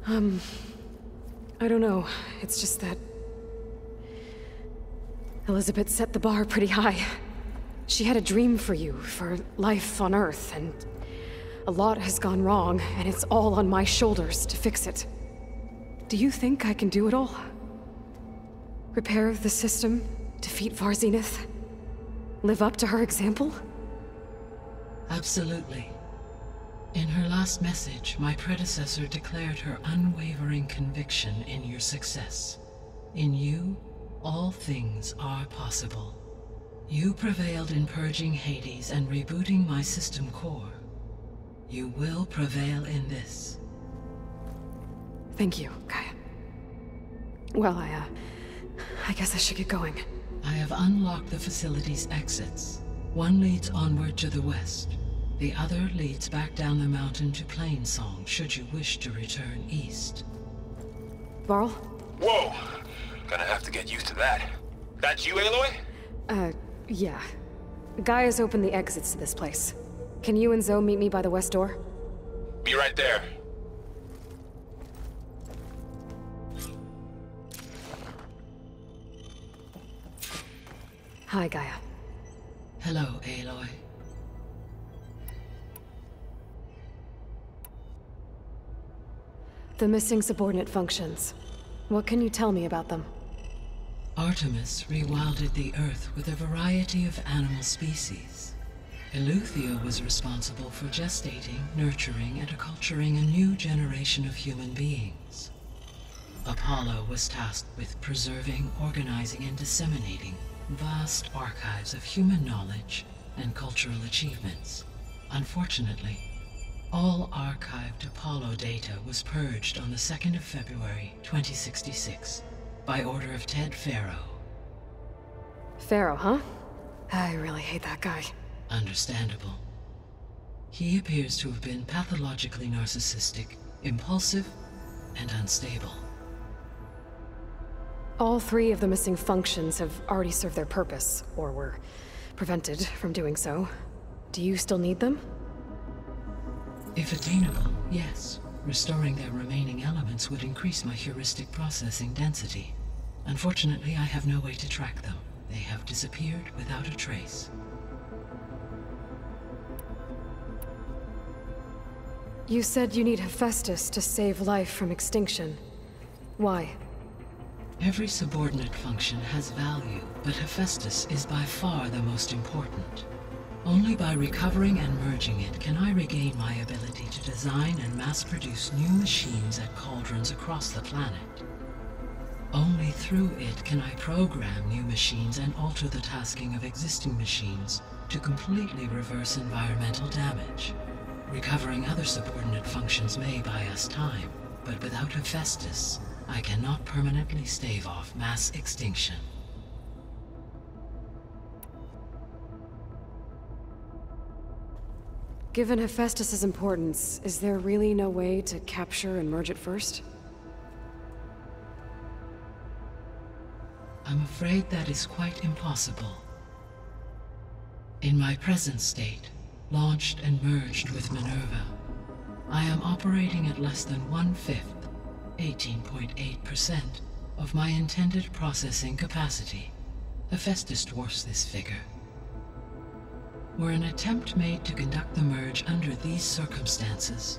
I don't know. It's just that Elizabeth set the bar pretty high. She had a dream for you, for life on Earth, and a lot has gone wrong, and it's all on my shoulders to fix it. Do you think I can do it all? Repair the system, defeat Varzenith, live up to her example? Absolutely. In her last message, my predecessor declared her unwavering conviction in your success. In you, all things are possible. You prevailed in purging Hades and rebooting my system core. You will prevail in this. Thank you, Gaia. Well, I guess I should get going. I have unlocked the facility's exits. One leads onward to the west. The other leads back down the mountain to Plainsong, should you wish to return east. Varl? Whoa! Gonna have to get used to that. That's you, Aloy? Yeah. Gaia's opened the exits to this place. Can you and Zoe meet me by the west door? Be right there. Hi, Gaia. Hello, Aloy. The missing subordinate functions. What can you tell me about them? Artemis rewilded the Earth with a variety of animal species. Eleuthia was responsible for gestating, nurturing, and acculturating a new generation of human beings. Apollo was tasked with preserving, organizing, and disseminating vast archives of human knowledge and cultural achievements. Unfortunately, all archived Apollo data was purged on the 2nd of February, 2066, by order of Ted Faro. Faro, huh? I really hate that guy. Understandable. He appears to have been pathologically narcissistic, impulsive, and unstable. All 3 of the missing functions have already served their purpose, or were prevented from doing so. Do you still need them? If attainable, yes. Restoring their remaining elements would increase my heuristic processing density. Unfortunately, I have no way to track them. They have disappeared without a trace. You said you need Hephaestus to save life from extinction. Why? Every subordinate function has value, but Hephaestus is by far the most important. Only by recovering and merging it can I regain my ability to design and mass-produce new machines at cauldrons across the planet. Only through it can I program new machines and alter the tasking of existing machines to completely reverse environmental damage. Recovering other subordinate functions may buy us time, but without Hephaestus, I cannot permanently stave off mass extinction. Given Hephaestus's importance, is there really no way to capture and merge it first? I'm afraid that is quite impossible. In my present state, launched and merged with Minerva, I am operating at less than 1/5, 18.8%, of my intended processing capacity. Hephaestus dwarfs this figure. Were an attempt made to conduct the merge under these circumstances,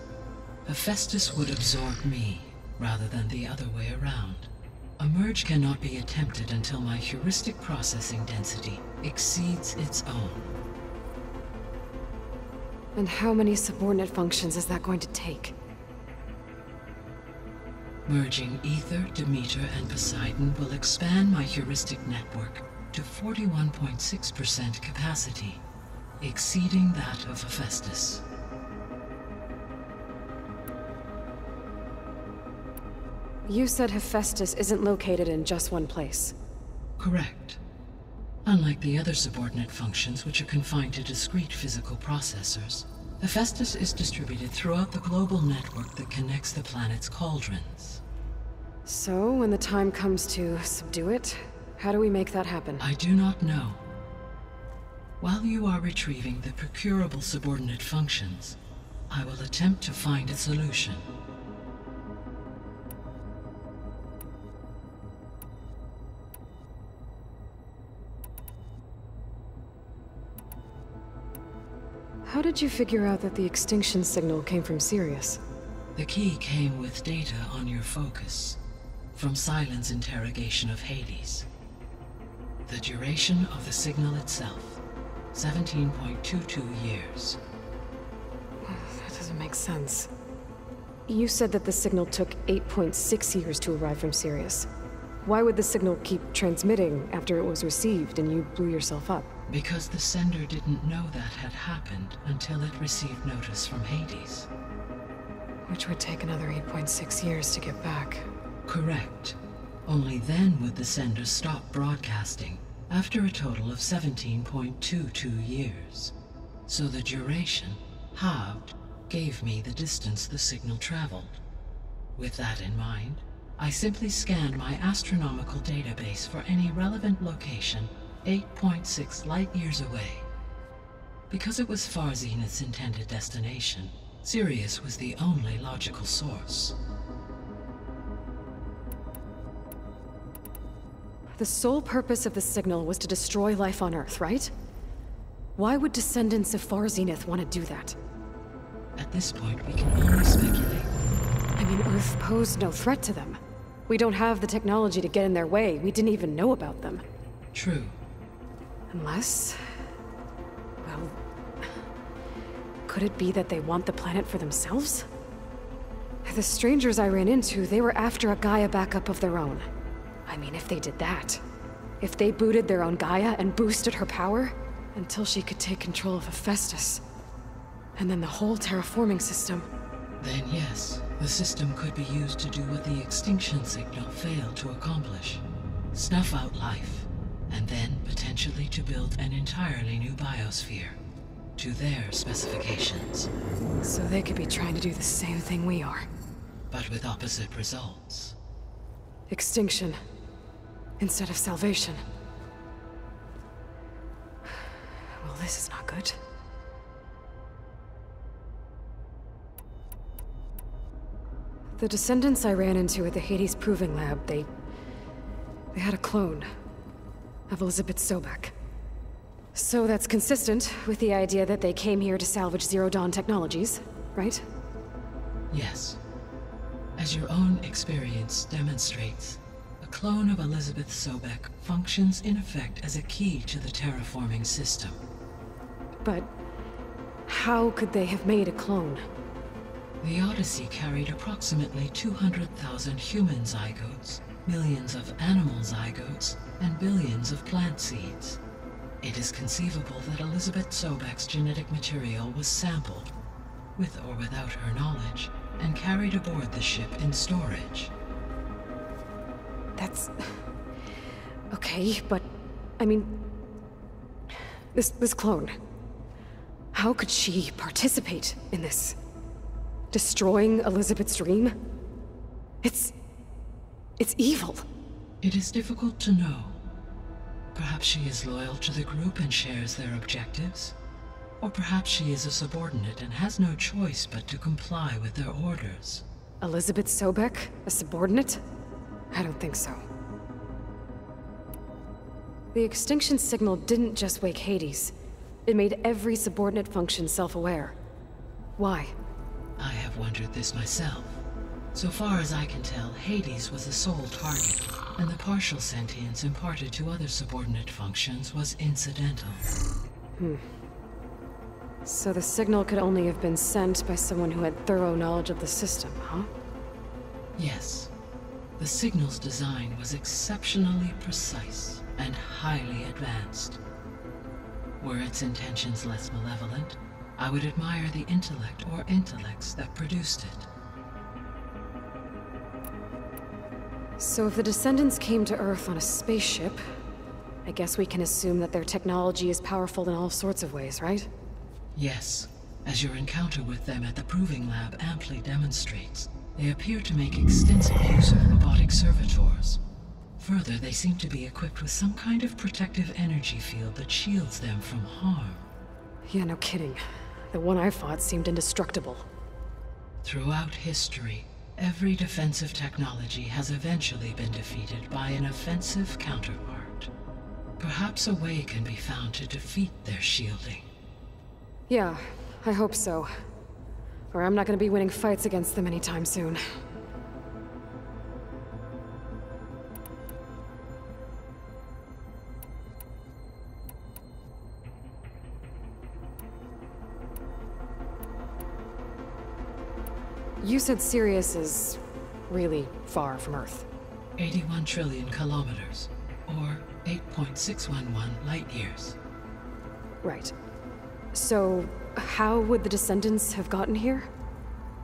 Hephaestus would absorb me, rather than the other way around. A merge cannot be attempted until my heuristic processing density exceeds its own. And how many subordinate functions is that going to take? Merging Ether, Demeter, and Poseidon will expand my heuristic network to 41.6% capacity, exceeding that of Hephaestus. You said Hephaestus isn't located in just one place. Correct. Unlike the other subordinate functions, which are confined to discrete physical processors, Hephaestus is distributed throughout the global network that connects the planet's cauldrons. So, when the time comes to subdue it, how do we make that happen? I do not know. While you are retrieving the procurable subordinate functions, I will attempt to find a solution. How did you figure out that the extinction signal came from Sirius? The key came with data on your focus, from Silent's interrogation of Hades. The duration of the signal itself, 17.22 years. That doesn't make sense. You said that the signal took 8.6 years to arrive from Sirius. Why would the signal keep transmitting after it was received and you blew yourself up? Because the sender didn't know that had happened until it received notice from Hades. Which would take another 8.6 years to get back. Correct. Only then would the sender stop broadcasting, after a total of 17.22 years. So the duration, halved, gave me the distance the signal traveled. With that in mind, I simply scanned my astronomical database for any relevant location 8.6 light-years away. Because it was Far Zenith's intended destination, Sirius was the only logical source. The sole purpose of the signal was to destroy life on Earth, right? Why would descendants of Far Zenith want to do that? At this point, we can only speculate. I mean, Earth posed no threat to them. We don't have the technology to get in their way. We didn't even know about them. True. Unless... well... could it be that they want the planet for themselves? The strangers I ran into, they were after a Gaia backup of their own. I mean, if they did that... if they booted their own Gaia and boosted her power... until she could take control of Hephaestus. And then the whole terraforming system. Then yes, the system could be used to do what the extinction signal failed to accomplish. Snuff out life, and then potentially to build an entirely new biosphere. To their specifications. So they could be trying to do the same thing we are. But with opposite results. Extinction. Instead of salvation. Well, this is not good. The descendants I ran into at the Hades Proving Lab, they had a clone of Elizabeth Sobek. So that's consistent with the idea that they came here to salvage Zero Dawn technologies, right? Yes. As your own experience demonstrates, a clone of Elizabeth Sobek functions in effect as a key to the terraforming system. But how could they have made a clone? The Odyssey carried approximately 200,000 human zygotes, millions of animal zygotes, and billions of plant seeds. It is conceivable that Elizabeth Sobek's genetic material was sampled, with or without her knowledge, and carried aboard the ship in storage. That's... okay, but... I mean... This clone... how could she participate in this? Destroying Elizabeth's dream? It's evil. It is difficult to know. Perhaps she is loyal to the group and shares their objectives. Or perhaps she is a subordinate and has no choice but to comply with their orders. Elizabeth Sobek? A subordinate? I don't think so. The extinction signal didn't just wake Hades. It made every subordinate function self-aware. Why? I have wondered this myself. So far as I can tell, Hades was the sole target, and the partial sentience imparted to other subordinate functions was incidental. So the signal could only have been sent by someone who had thorough knowledge of the system, huh? Yes. The signal's design was exceptionally precise and highly advanced. Were its intentions less malevolent, I would admire the intellect or intellects that produced it. So if the descendants came to Earth on a spaceship, I guess we can assume that their technology is powerful in all sorts of ways, right? Yes. As your encounter with them at the Proving Lab amply demonstrates, they appear to make extensive use of robotic servitors. Further, they seem to be equipped with some kind of protective energy field that shields them from harm. Yeah, no kidding. The one I fought seemed indestructible. Throughout history, every defensive technology has eventually been defeated by an offensive counterpart. Perhaps a way can be found to defeat their shielding. Yeah, I hope so. Or I'm not gonna be winning fights against them anytime soon. You said Sirius is really far from Earth. 81 trillion kilometers, or 8.611 light years. Right. So, how would the Descendants have gotten here?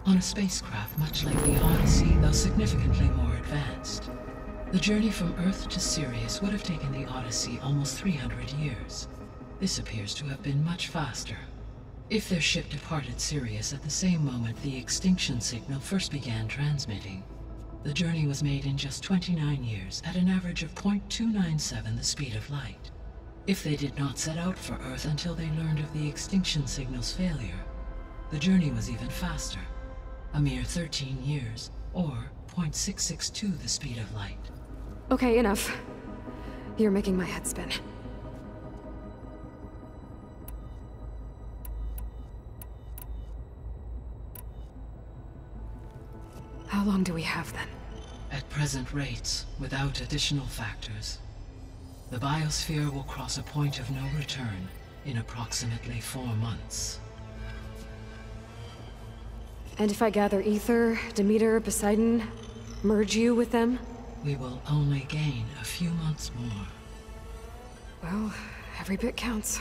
On a spacecraft much like the Odyssey, though significantly more advanced. The journey from Earth to Sirius would have taken the Odyssey almost 300 years. This appears to have been much faster. If their ship departed Sirius at the same moment the extinction signal first began transmitting, the journey was made in just 29 years at an average of 0.297 the speed of light. If they did not set out for Earth until they learned of the extinction signal's failure, the journey was even faster, a mere 13 years, or 0.662 the speed of light. Okay, enough. You're making my head spin. How long do we have then? At present rates, without additional factors, the biosphere will cross a point of no return in approximately 4 months. And if I gather Ether, Demeter, Poseidon, merge you with them? We will only gain a few months more. Well, every bit counts.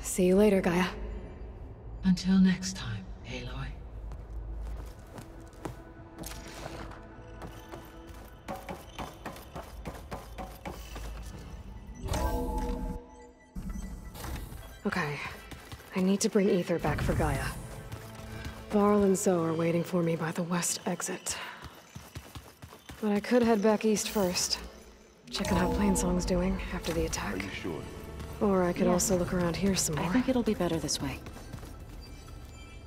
See you later, Gaia. Until next time, Aloy. Okay. I need to bring Ether back for Gaia. Varl and Zoe are waiting for me by the west exit. But I could head back east first. Check on how Plainsong's doing after the attack. Are you sure? Or I could also look around here some more. I think it'll be better this way.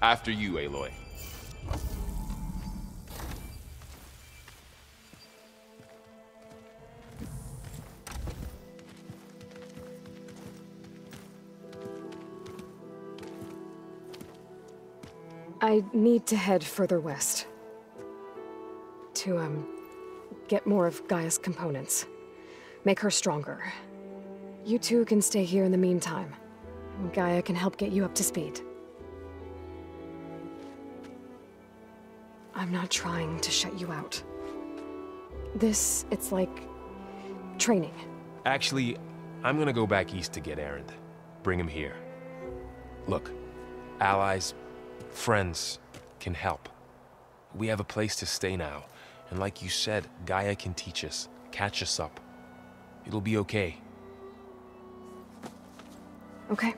After you, Aloy. I need to head further west. To, get more of Gaia's components. Make her stronger. You two can stay here in the meantime. Gaia can help get you up to speed. I'm not trying to shut you out. It's like training. Actually, I'm gonna go back east to get Erend. Bring him here. Look, allies, friends can help. We have a place to stay now, and like you said, Gaia can teach us, catch us up. It'll be okay. Okay.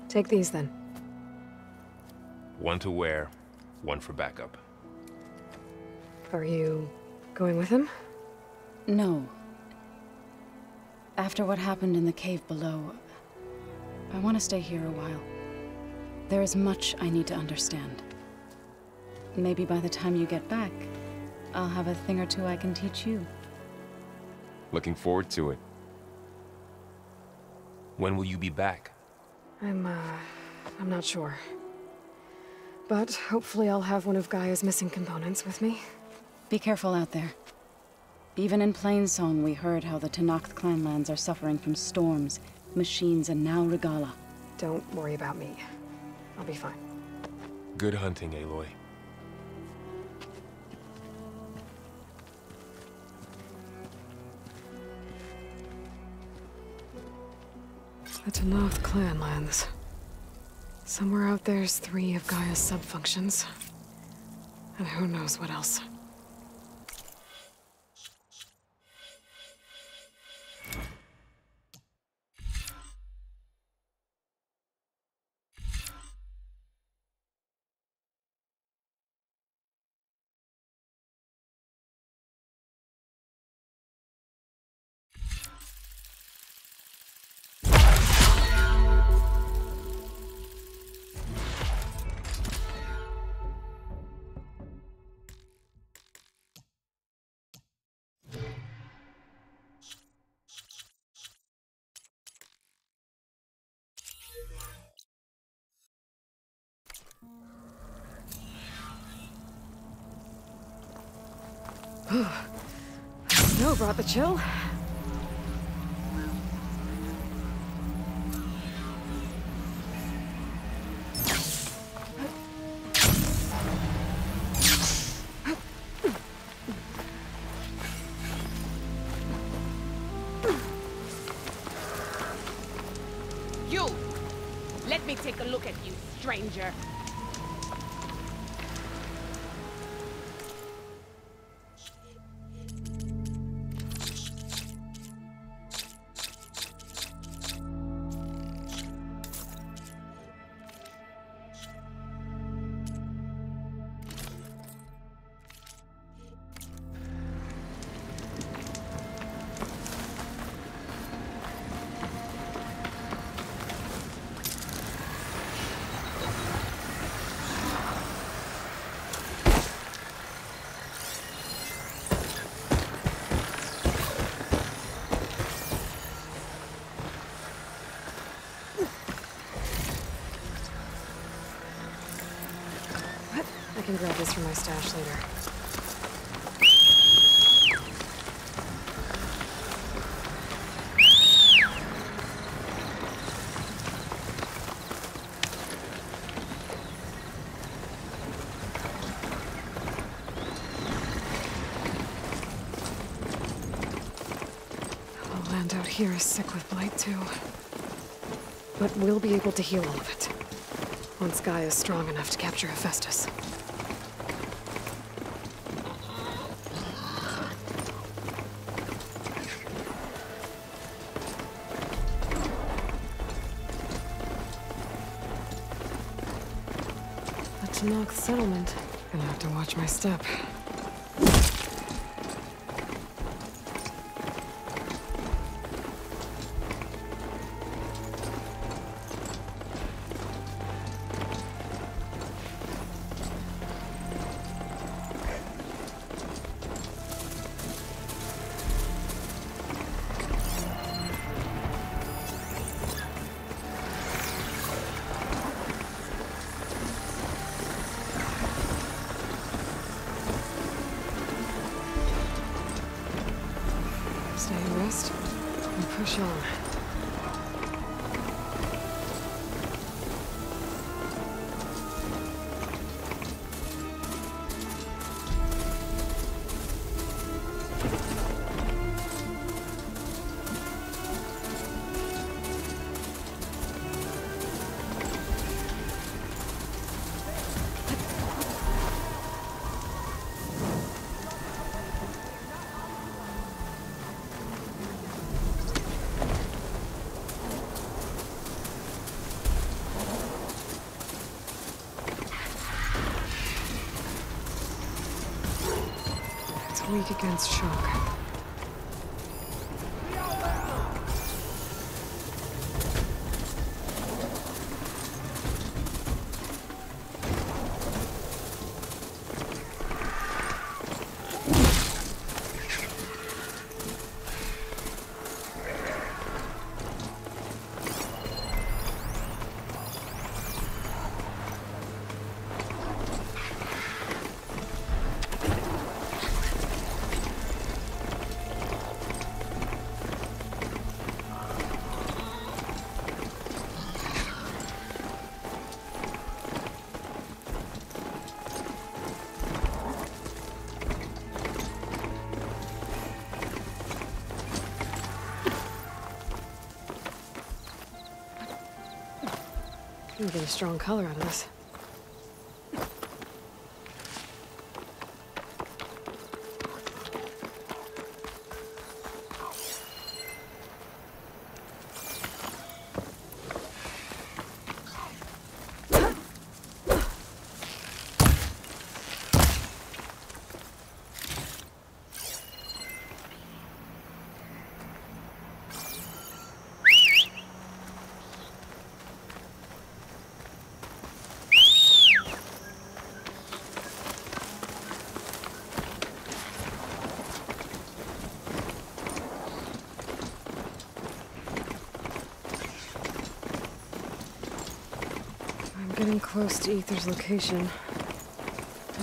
Take these then. One to wear, one for backup. Are you going with him? No. After what happened in the cave below, I want to stay here a while. There is much I need to understand. Maybe by the time you get back, I'll have a thing or two I can teach you. Looking forward to it. When will you be back? I'm not sure. But hopefully I'll have one of Gaia's missing components with me. Be careful out there. Even in Plainsong, we heard how the Tenakth clanlands are suffering from storms, machines, and now Regala. Don't worry about me. I'll be fine. Good hunting, Aloy. The Tenakth clanlands. Somewhere out there's 3 of Gaia's sub-functions. And who knows what else. Snow brought the chill. You! Let me take a look at you, stranger. I can grab this from my stash later. The land out here is sick with blight too. But we'll be able to heal all of it. Once Gaia is strong enough to capture Hephaestus. But to knock the settlement, gonna have to watch my step. Stay and rest, and push on. Weak against shock. You can get a strong color out of this. I'm getting close to Ether's location.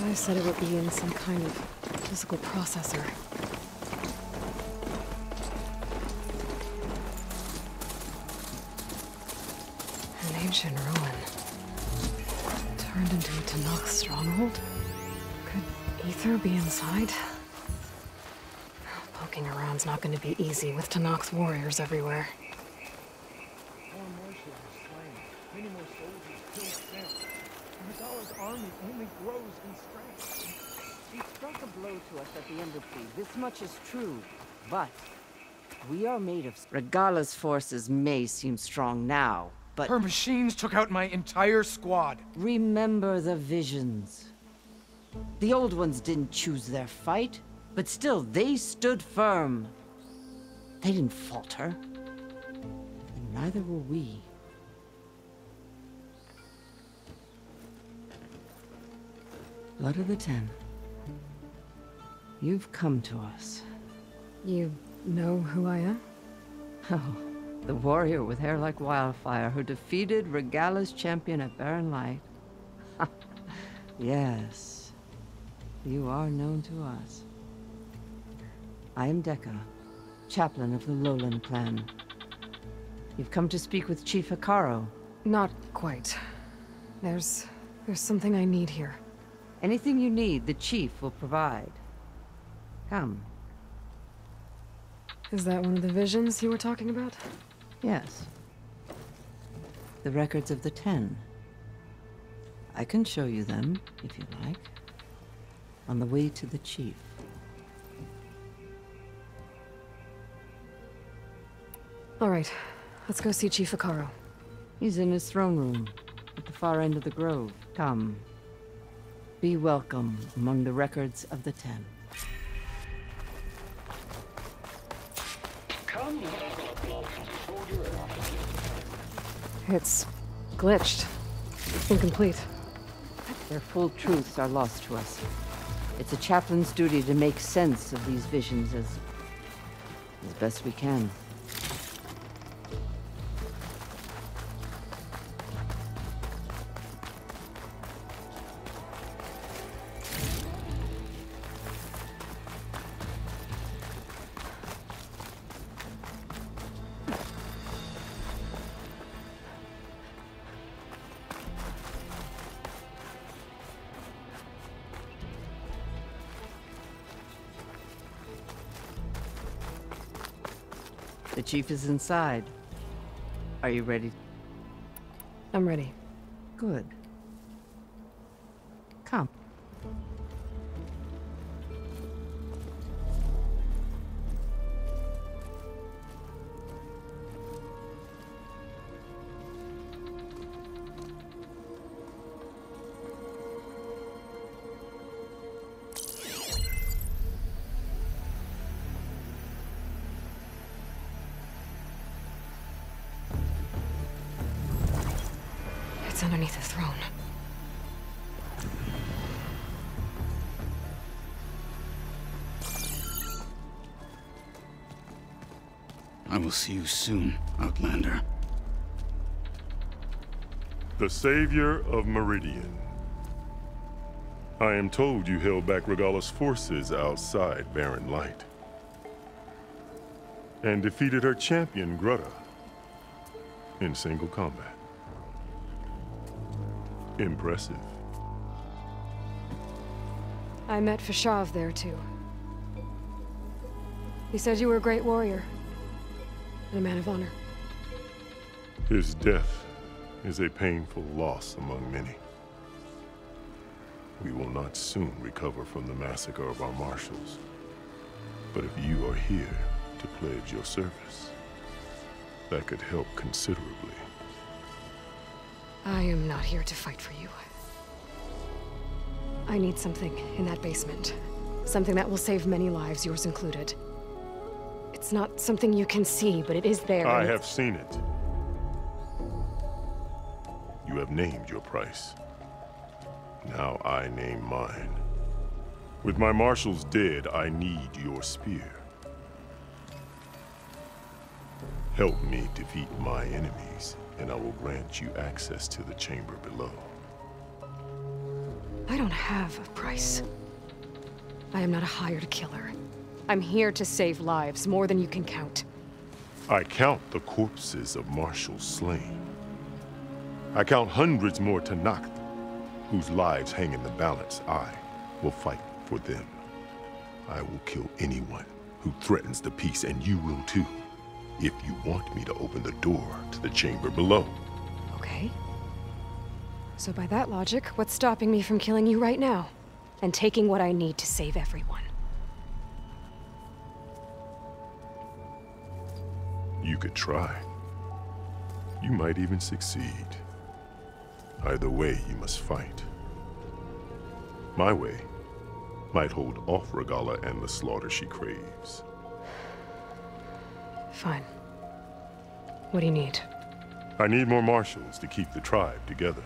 I said it would be in some kind of physical processor. An ancient ruin. Turned into a Tanakh stronghold? Could Ether be inside? Poking around's not going to be easy with Tanakh's warriors everywhere. More marshals are slain. Many more soldiers killed since. Nagala's army only grows in strength. She struck a blow to us at the embassy. This much is true. But we are made of... Regala's forces may seem strong now, but... Her machines took out my entire squad. Remember the visions. The old ones didn't choose their fight, but still, they stood firm. They didn't falter. And neither will we. Blood of the Ten. You've come to us. You know who I am? Oh, the warrior with hair like wildfire who defeated Regala's champion at Barren Light. Yes, you are known to us. I am Dekka, chaplain of the Lowland clan. You've come to speak with Chief Hikaru. Not quite. There's something I need here. Anything you need, the chief will provide. Come. Is that one of the visions you were talking about? Yes. The records of the Ten. I can show you them, if you like. On the way to the chief. All right, let's go see Chief Hikaru. He's in his throne room, at the far end of the grove. Come. Be welcome among the records of the Ten. It's glitched. Incomplete. Their full truths are lost to us. It's a chaplain's duty to make sense of these visions as best we can. The chief is inside. Are you ready? I'm ready. Good. Come. It's underneath the throne. I will see you soon, Outlander. The savior of Meridian. I am told you held back Regala's forces outside Barren Light. And defeated her champion, Grutta, in single combat. Impressive. I met Fashav there, too. He said you were a great warrior. And a man of honor. His death is a painful loss among many. We will not soon recover from the massacre of our marshals. But if you are here to pledge your service, that could help considerably. I am not here to fight for you. I need something in that basement. Something that will save many lives, yours included. It's not something you can see, but it is there. I have seen it. You have named your price. Now I name mine. With my marshals dead, I need your spear. Help me defeat my enemies, and I will grant you access to the chamber below. I don't have a price. I am not a hired killer. I'm here to save lives, more than you can count. I count the corpses of marshals slain. I count hundreds more Tanakh, whose lives hang in the balance. I will fight for them. I will kill anyone who threatens the peace, and you will too, if you want me to open the door to the chamber below. Okay. So by that logic, what's stopping me from killing you right now? And taking what I need to save everyone? You could try. You might even succeed. Either way, you must fight. My way might hold off Regalla and the slaughter she craves. Fine. What do you need? I need more marshals to keep the tribe together.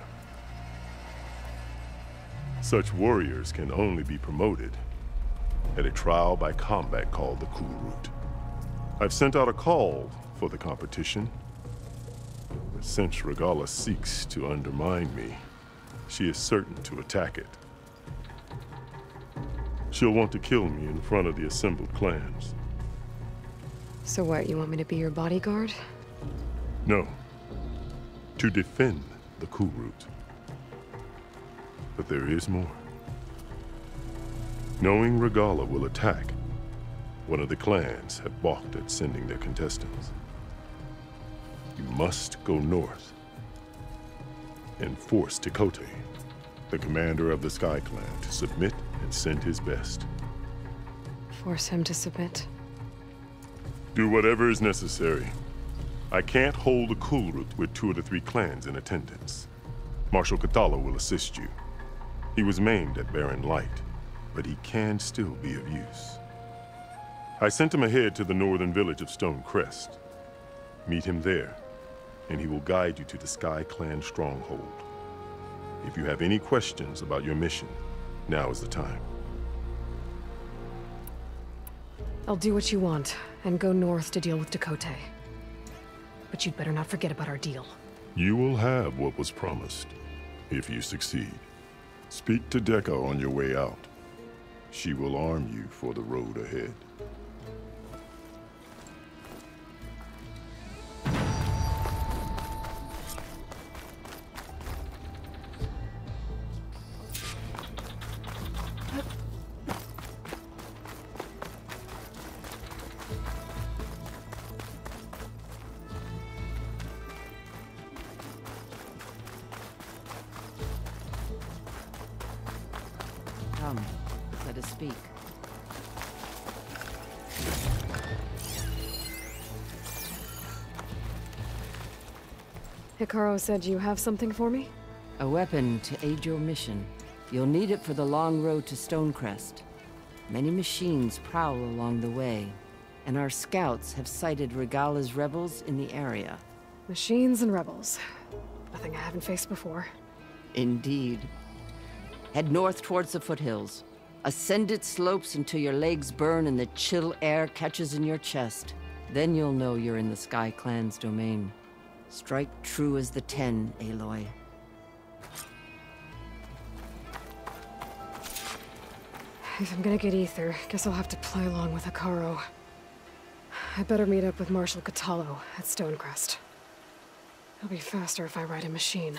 Such warriors can only be promoted at a trial by combat called the kurut. I've sent out a call for the competition, but since Regalla seeks to undermine me, she is certain to attack it. She'll want to kill me in front of the assembled clans. So what, you want me to be your bodyguard? No. To defend the kurut. But there is more. Knowing Regalla will attack, one of the clans have balked at sending their contestants. You must go north and force Tekote, the commander of the Sky Clan, to submit and send his best. Force him to submit? Do whatever is necessary. I can't hold a kurut with 2 of the 3 clans in attendance. Marshal Katala will assist you. He was maimed at Barren Light, but he can still be of use. I sent him ahead to the northern village of Stone Crest. Meet him there, and he will guide you to the Sky Clan stronghold. If you have any questions about your mission, now is the time. I'll do what you want, and go north to deal with Tekote. But you'd better not forget about our deal. You will have what was promised, if you succeed. Speak to Dekka on your way out. She will arm you for the road ahead. Come, let us speak. Hikaru said you have something for me? A weapon to aid your mission. You'll need it for the long road to Stonecrest. Many machines prowl along the way, and our scouts have sighted Regalla's rebels in the area. Machines and rebels. Nothing I haven't faced before. Indeed. Head north towards the foothills. Ascend its slopes until your legs burn and the chill air catches in your chest. Then you'll know you're in the Sky Clan's domain. Strike true as the 10, Aloy. If I'm gonna get ether, guess I'll have to play along with Hikaru. I better meet up with Marshal Katalo at Stonecrest. It'll be faster if I ride a machine.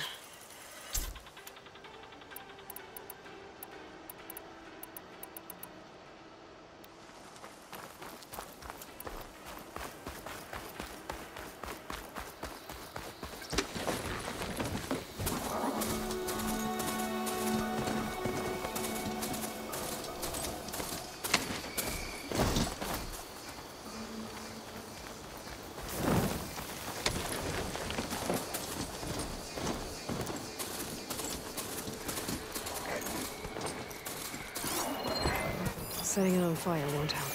Setting it on fire won't help.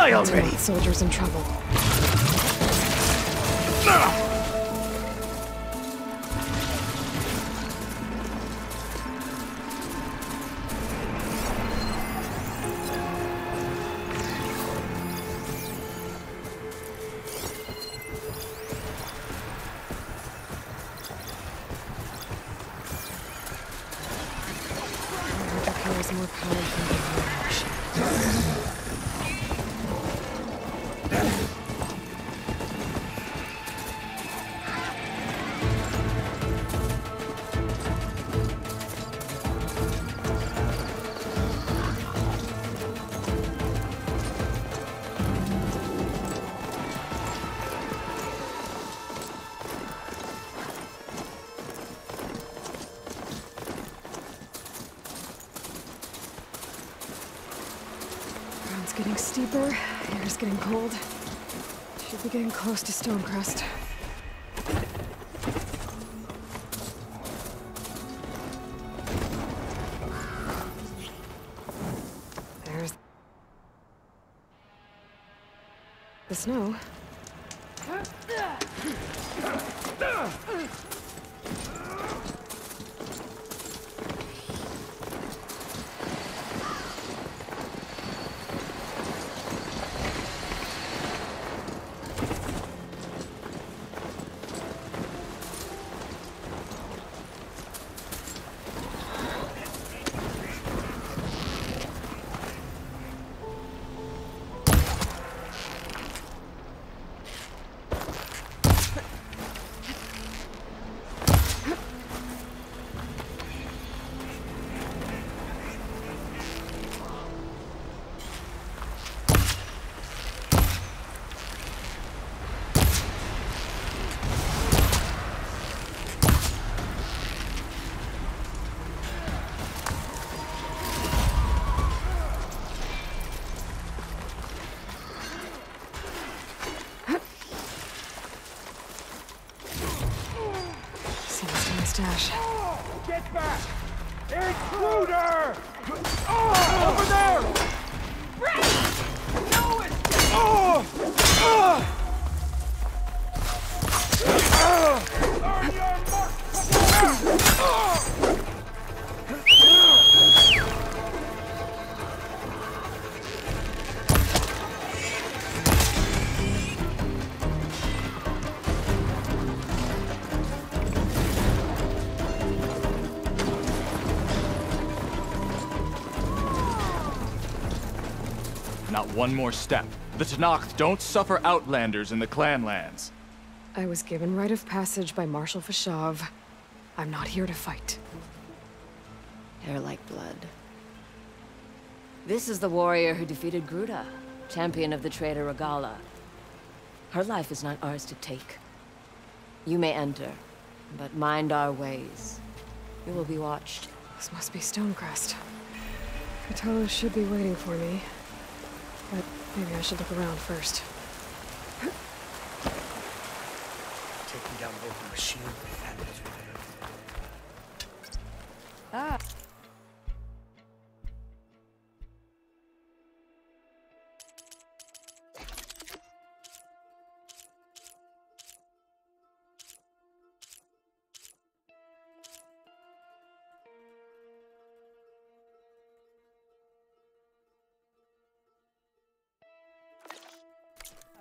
Die Not to already! want soldiers in trouble. Electric is more powerful than war machine. Ground's getting steeper, air's getting cold. Should be getting close to Stonecrest. There's the snow. Stash. Get back! Intruder! Oh, over there! Right! No, it's... Oh! On your Not one more step. The Tenakth don't suffer outlanders in the Clanlands. I was given rite of passage by Marshal Fashav. I'm not here to fight. Hair like blood. This is the warrior who defeated Gruta, champion of the traitor Regala. Her life is not ours to take. You may enter, but mind our ways. You will be watched. This must be Stonecrest. Katoa should be waiting for me. But maybe I should look around first. Taking down both the machine and Ah.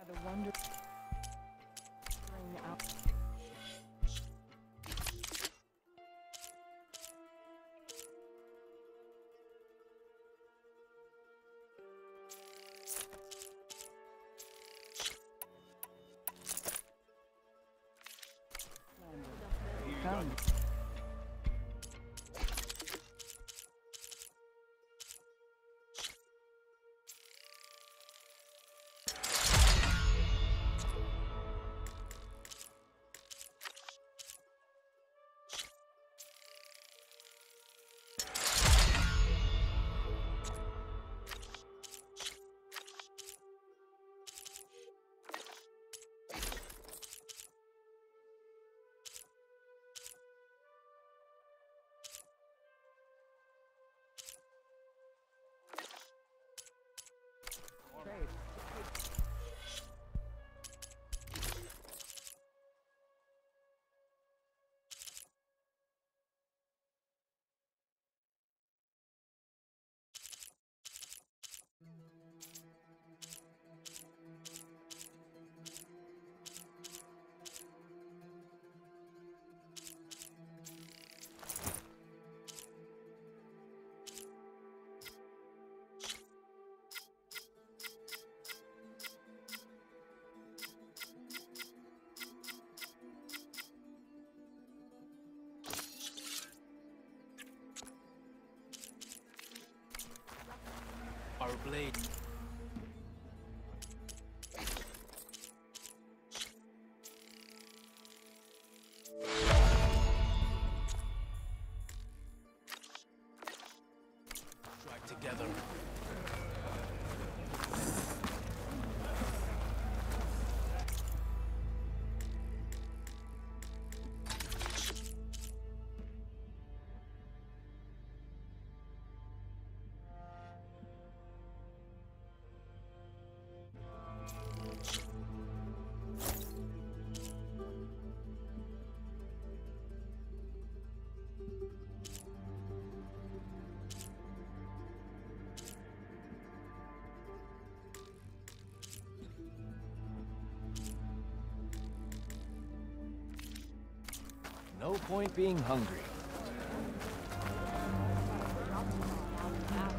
The wonder. Out. Come. blade. Strike together. No point being hungry.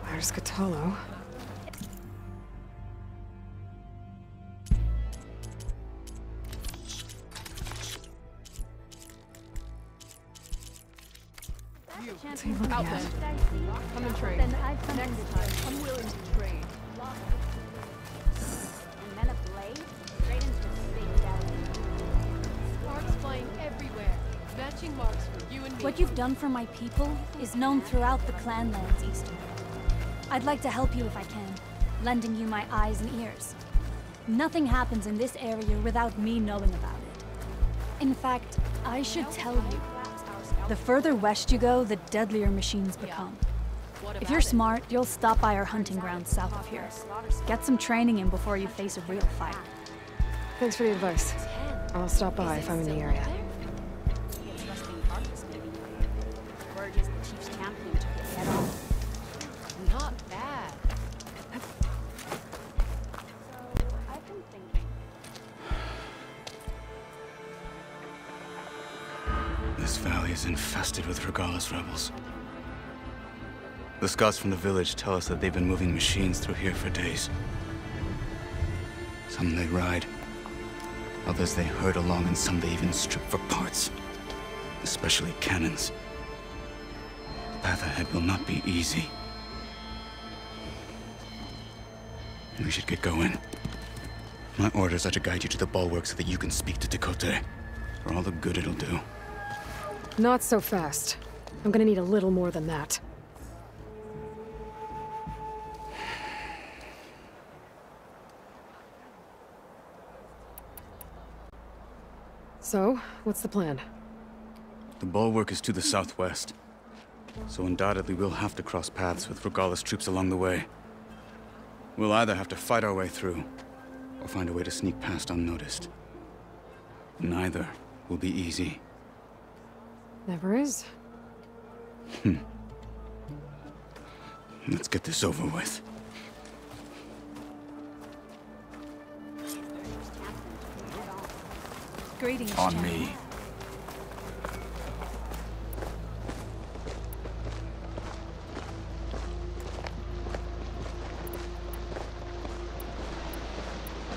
There's Cthulhu. What's he looking at? Come and trade. Next time, I'm willing to trade. And men ablaze, straight into the big belly. Sparks flying everywhere. Matching marks for you and me. What you've done for my people is known throughout the clanlands, Eastern. I'd like to help you if I can, lending you my eyes and ears. Nothing happens in this area without me knowing about it. In fact, I should tell you, the further west you go, the deadlier machines become. If you're smart, you'll stop by our hunting grounds south of here. Get some training in before you face a real fight. Thanks for the advice. I'll stop by if I'm in the area. Not bad. I've been thinking. This valley is infested with Regala's rebels. The scouts from the village tell us that they've been moving machines through here for days. Some they ride, others they herd along, and some they even strip for parts. Especially cannons. The path ahead will not be easy. We should get going. My orders are to guide you to the bulwark so that you can speak to Tekote. For all the good it'll do. Not so fast. I'm gonna need a little more than that. So, what's the plan? The bulwark is to the southwest. So undoubtedly we'll have to cross paths with Regala's troops along the way. We'll either have to fight our way through, or find a way to sneak past unnoticed. Neither will be easy. Never is. Let's get this over with. Greetings, On Jack. me.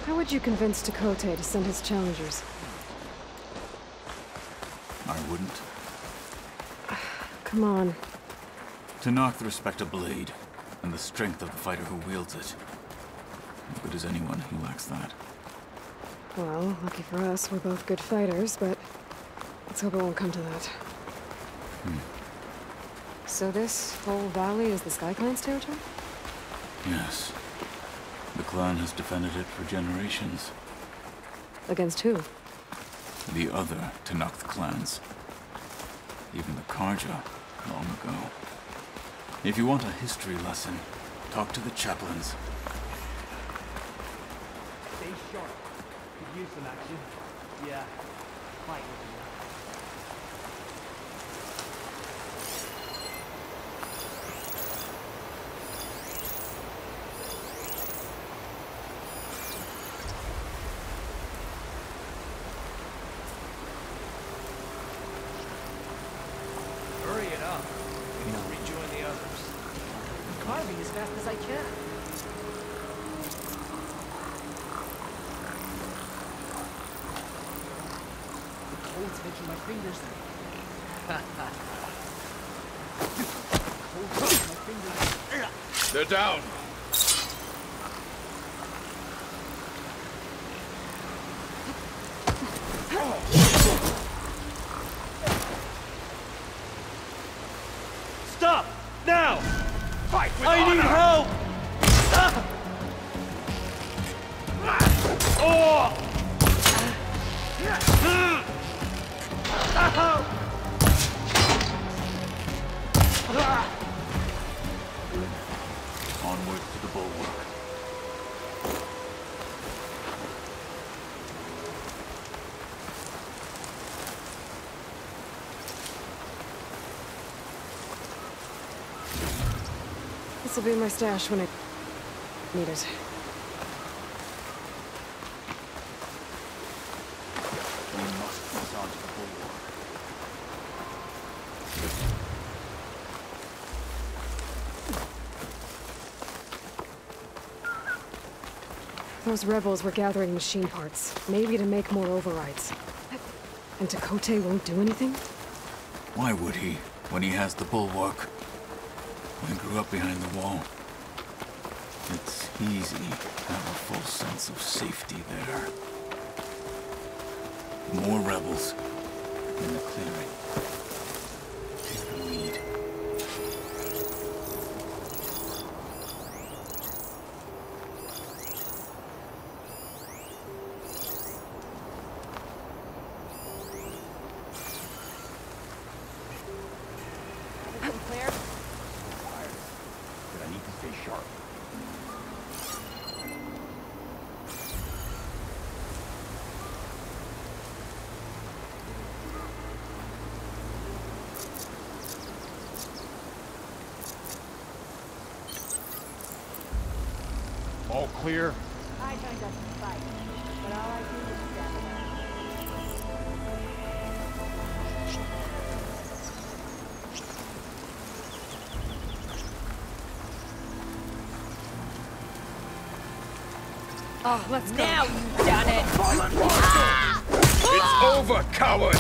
How would you convince Tekote to send his challengers? I wouldn't. Come on. To knock the respect of blade, and the strength of the fighter who wields it. As good as anyone who lacks that. Well, lucky for us, we're both good fighters, but let's hope it won't come to that. So this whole valley is the Sky Clan's territory? Yes. The clan has defended it for generations. Against who? The other Tenakth clans. Even the Karja, long ago. If you want a history lesson, talk to the chaplains. Stay sharp. Could use some action. Yeah. Fight with me. Hurry it up. We need to rejoin the others. I'm carving as fast as I can. Cold's making my fingers. Cold's making my fingers. They're down. Stop! Now! Fight with I honor! need help! Oh! Onward to the bulwark. This will be my stash when I need it. We must press on to the bulwark. Those rebels were gathering machine parts, maybe to make more overrides. And Tekote won't do anything? Why would he, when he has the bulwark? I grew up behind the wall. It's easy to have a full sense of safety there. More rebels in the clearing. Take the lead. Clear? But I need to stay sharp. All clear? I signed up to fight, but all I do is stand around. Oh, let's go. Now you've done it! It's over, coward!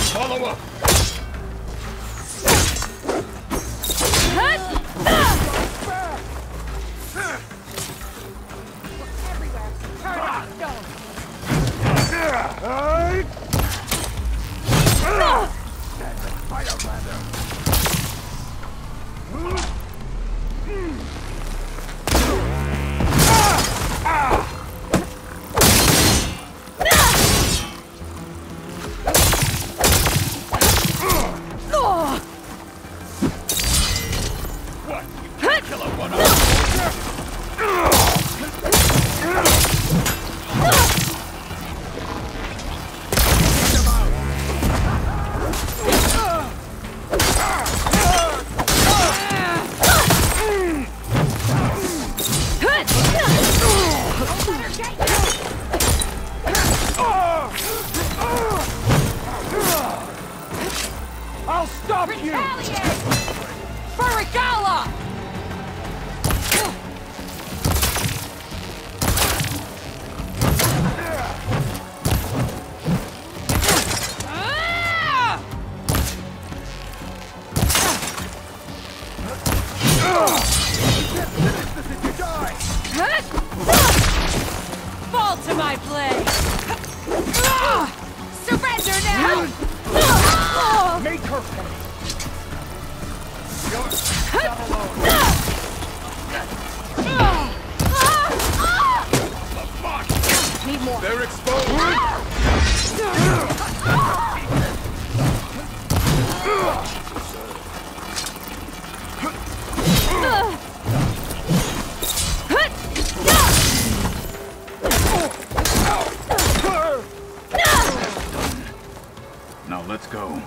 Follow up! Everywhere! Turn it! Stone! What? You can't kill a one-up! I'll stop you! Retaliate! For Regala! Fall to my blade! Surrender now! Make her pay! Need more. They're exposed! Now let's go.